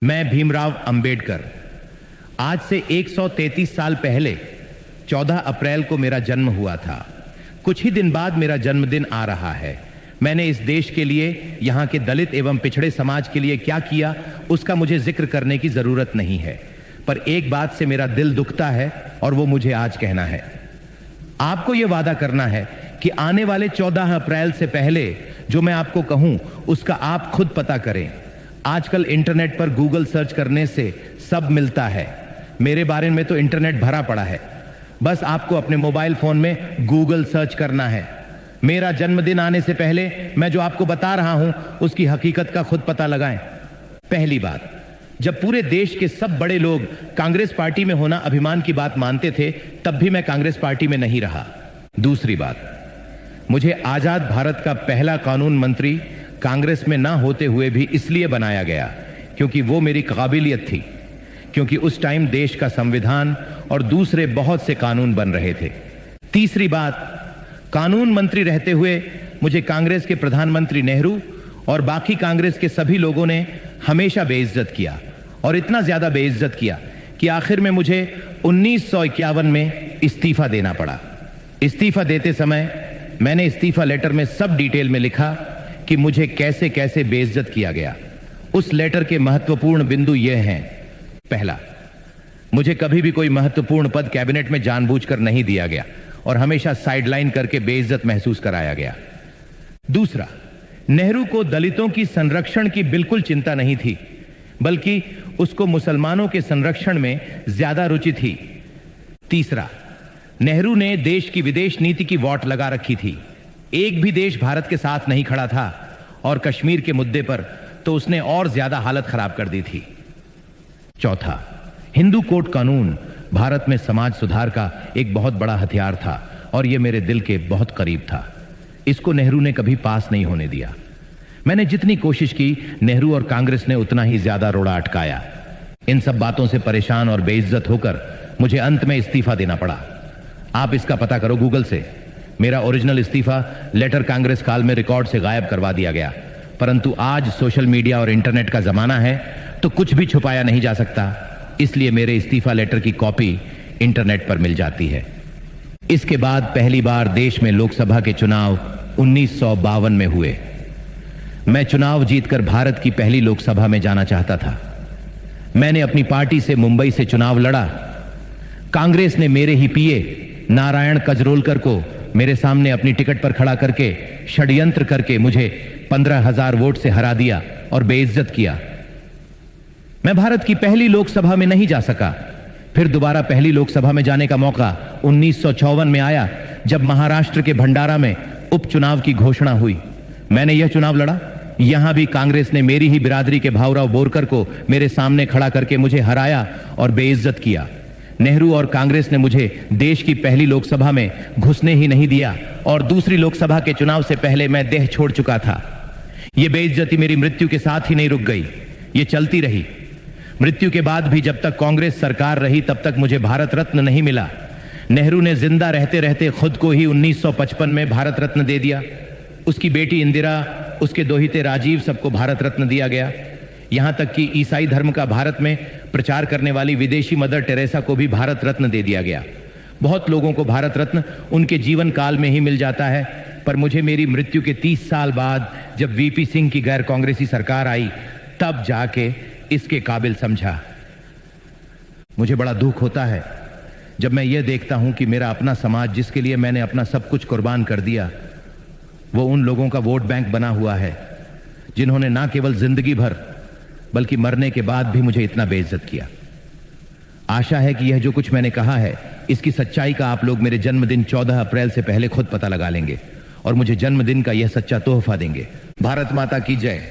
मैं भीमराव अंबेडकर। आज से 133 साल पहले 14 अप्रैल को मेरा जन्म हुआ था। कुछ ही दिन बाद मेरा जन्मदिन आ रहा है। मैंने इस देश के लिए, यहाँ के दलित एवं पिछड़े समाज के लिए क्या किया, उसका मुझे जिक्र करने की जरूरत नहीं है, पर एक बात से मेरा दिल दुखता है और वो मुझे आज कहना है। आपको ये वादा करना है कि आने वाले 14 अप्रैल से पहले जो मैं आपको कहूं उसका आप खुद पता करें। आजकल इंटरनेट पर गूगल सर्च करने से सब मिलता है। मेरे बारे में तो इंटरनेट भरा पड़ा है, बस आपको अपने मोबाइल फोन में गूगल सर्च करना है। मेरा जन्मदिन आने से पहले मैं जो आपको बता रहा हूं उसकी हकीकत का खुद पता लगाएं। पहली बात, जब पूरे देश के सब बड़े लोग कांग्रेस पार्टी में होना अभिमान की बात मानते थे, तब भी मैं कांग्रेस पार्टी में नहीं रहा। दूसरी बात, मुझे आजाद भारत का पहला कानून मंत्री कांग्रेस में ना होते हुए भी इसलिए बनाया गया क्योंकि वो मेरी काबिलियत थी, क्योंकि उस टाइम देश का संविधान और दूसरे बहुत से कानून बन रहे थे। तीसरी बात, कानून मंत्री रहते हुए मुझे कांग्रेस के प्रधानमंत्री नेहरू और बाकी कांग्रेस के सभी लोगों ने हमेशा बेइज्जत किया, और इतना ज्यादा बेइज्जत किया कि आखिर में मुझे 1951 में इस्तीफा देना पड़ा। इस्तीफा देते समय मैंने इस्तीफा लेटर में सब डिटेल में लिखा कि मुझे कैसे कैसे बेइज्जत किया गया। उस लेटर के महत्वपूर्ण बिंदु ये हैं। पहला, मुझे कभी भी कोई महत्वपूर्ण पद कैबिनेट में जानबूझकर नहीं दिया गया और हमेशा साइडलाइन करके बेइज्जत महसूस कराया गया। दूसरा, नेहरू को दलितों की संरक्षण की बिल्कुल चिंता नहीं थी, बल्कि उसको मुसलमानों के संरक्षण में ज्यादा रुचि थी। तीसरा, नेहरू ने देश की विदेश नीति की वॉट लगा रखी थी। एक भी देश भारत के साथ नहीं खड़ा था, और कश्मीर के मुद्दे पर तो उसने और ज्यादा हालत खराब कर दी थी। चौथा, हिंदू कोड कानून भारत में समाज सुधार का एक बहुत बड़ा हथियार था और यह मेरे दिल के बहुत करीब था। इसको नेहरू ने कभी पास नहीं होने दिया। मैंने जितनी कोशिश की, नेहरू और कांग्रेस ने उतना ही ज्यादा रोड़ा अटकाया। इन सब बातों से परेशान और बेइज्जत होकर मुझे अंत में इस्तीफा देना पड़ा। आप इसका पता करो गूगल से। मेरा ओरिजिनल इस्तीफा लेटर कांग्रेस काल में रिकॉर्ड से गायब करवा दिया गया, परंतु आज सोशल मीडिया और इंटरनेट का जमाना है तो कुछ भी छुपाया नहीं जा सकता, इसलिए मेरे इस्तीफा लेटर की कॉपी इंटरनेट पर मिल जाती है। इसके बाद पहली बार देश में लोकसभा के चुनाव 1952 में हुए। मैं चुनाव जीतकर भारत की पहली लोकसभा में जाना चाहता था। मैंने अपनी पार्टी से मुंबई से चुनाव लड़ा। कांग्रेस ने मेरे ही पीए नारायण कजरोलकर को मेरे सामने अपनी टिकट पर खड़ा करके षड्यंत्र करके मुझे 15,000 वोट से हरा दिया और बेइज्जत किया। मैं भारत की पहली लोकसभा में नहीं जा सका। फिर दोबारा पहली लोकसभा में जाने का मौका 1954 में आया, जब महाराष्ट्र के भंडारा में उपचुनाव की घोषणा हुई। मैंने यह चुनाव लड़ा। यहां भी कांग्रेस ने मेरी ही बिरादरी के भाऊराव बोरकर को मेरे सामने खड़ा करके मुझे हराया और बेइज्जत किया। नेहरू और कांग्रेस ने मुझे देश की पहली लोकसभा में घुसने ही नहीं दिया, और दूसरी लोकसभा के चुनाव से पहले मैं देह छोड़ चुका था। यह बेइज्जती मेरी मृत्यु के साथ ही नहीं रुक गई, ये चलती रही। मृत्यु के बाद भी जब तक कांग्रेस सरकार रही, तब तक मुझे भारत रत्न नहीं मिला। नेहरू ने जिंदा रहते रहते खुद को ही 1955 में भारत रत्न दे दिया। उसकी बेटी इंदिरा, उसके दोहिते राजीव, सबको भारत रत्न दिया गया। यहां तक कि ईसाई धर्म का भारत में प्रचार करने वाली विदेशी मदर टेरेसा को भी भारत रत्न दे दिया गया। बहुत लोगों को भारत रत्न उनके जीवन काल में ही मिल जाता है, पर मुझे मेरी मृत्यु के 30 साल बाद जब वीपी सिंह की गैर कांग्रेसी सरकार आई, तब जाके इसके काबिल समझा। मुझे बड़ा दुख होता है जब मैं ये देखता हूं कि मेरा अपना समाज, जिसके लिए मैंने अपना सब कुछ कुर्बान कर दिया, वो उन लोगों का वोट बैंक बना हुआ है जिन्होंने ना केवल जिंदगी भर बल्कि मरने के बाद भी मुझे इतना बेइज्जत किया। आशा है कि यह जो कुछ मैंने कहा है, इसकी सच्चाई का आप लोग मेरे जन्मदिन 14 अप्रैल से पहले खुद पता लगा लेंगे और मुझे जन्मदिन का यह सच्चा तोहफा देंगे। भारत माता की जय।